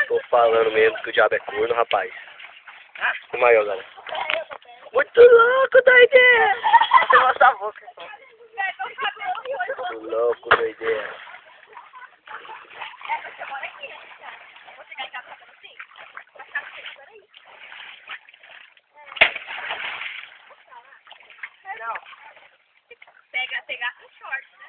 Tô falando mesmo que o diabo é corno, rapaz. Como aí, ó, galera? Muito louco, doideira! Você gosta da boca. Muito louco, doideira. Não. Pegar com short, né?